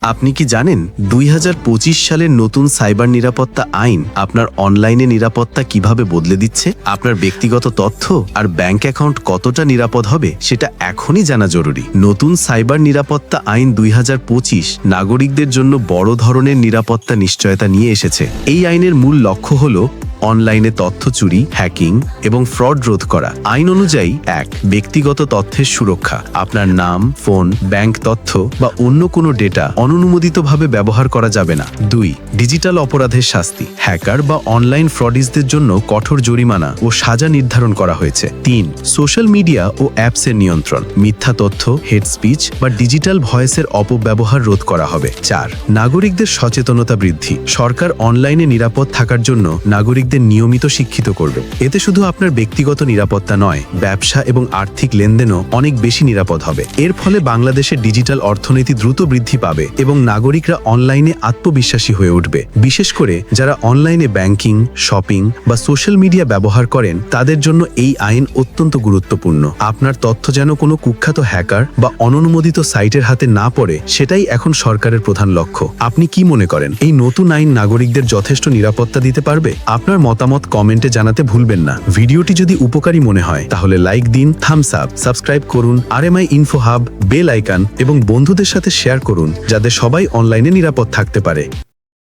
আপনি কি জানেন 2025 সালের নতুন সাইবার নিরাপত্তা আইন আপনার অনলাইনে নিরাপত্তা কিভাবে বদলে দিচ্ছে? আপনার ব্যক্তিগত তথ্য আর ব্যাংক অ্যাকাউন্ট কতটা নিরাপদ হবে সেটা এখনই জানা জরুরি। নতুন সাইবার নিরাপত্তা আইন 2025 নাগরিকদের জন্য বড় ধরনের নিরাপত্তা নিশ্চয়তা নিয়ে এসেছে। এই আইনের মূল লক্ষ্য হলো অনলাইনে তথ্য চুরি, হ্যাকিং এবং ফ্রড রোধ করা। আইন অনুযায়ী ১. ব্যক্তিগত তথ্যের সুরক্ষা। আপনার নাম, ফোন, ব্যাংক তথ্য বা অন্য কোনো ডেটা অননুমোদিতভাবে ব্যবহার করা যাবে না। ২. ডিজিটাল অপরাধের শাস্তি। হ্যাকার বা অনলাইন ফ্রডিস্টদের জন্য কঠোর জরিমানা ও সাজা নির্ধারণ করা হয়েছে। ৩. সোশ্যাল মিডিয়া ও অ্যাপসের নিয়ন্ত্রণ। মিথ্যা তথ্য, হেট স্পিচ বা ডিজিটাল ভয়েসের অপব্যবহার রোধ করা হবে। ৪. নাগরিকদের সচেতনতা বৃদ্ধি। সরকার অনলাইনে নিরাপদ থাকার জন্য নাগরিকদের নিয়মিত শিক্ষিত করবে। এতে শুধু আপনার ব্যক্তিগত নিরাপত্তা নয়, ব্যবসা এবং আর্থিক লেনদেনও অনেক বেশি নিরাপদ হবে। এর ফলে বাংলাদেশের ডিজিটাল অর্থনীতি দ্রুত বৃদ্ধি পাবে এবং নাগরিকরা অনলাইনে আত্মবিশ্বাসী হয়ে উঠবে। বিশেষ করে যারা অনলাইনে ব্যাংকিং, শপিং বা সোশ্যাল মিডিয়া ব্যবহার করেন তাদের জন্য এই আইন অত্যন্ত গুরুত্বপূর্ণ। আপনার তথ্য যেন কোনো কুখ্যাত হ্যাকার বা অননুমোদিত সাইটের হাতে না পড়ে, সেটাই এখন সরকারের প্রধান লক্ষ্য। আপনি কি মনে করেন এই নতুন আইন নাগরিকদের যথেষ্ট নিরাপত্তা দিতে পারবে? আপনার মতামত কমেন্টে জানাতে ভুলবেন না। ভিডিওটি যদি উপকারী মনে হয় তাহলে লাইক দিন, থামস আপ, সাবস্ক্রাইব করুন RMI info hub, bell icon এবং বন্ধুদের সাথে শেয়ার করুন যাতে সবাই অনলাইনে নিরাপদ থাকতে পারে।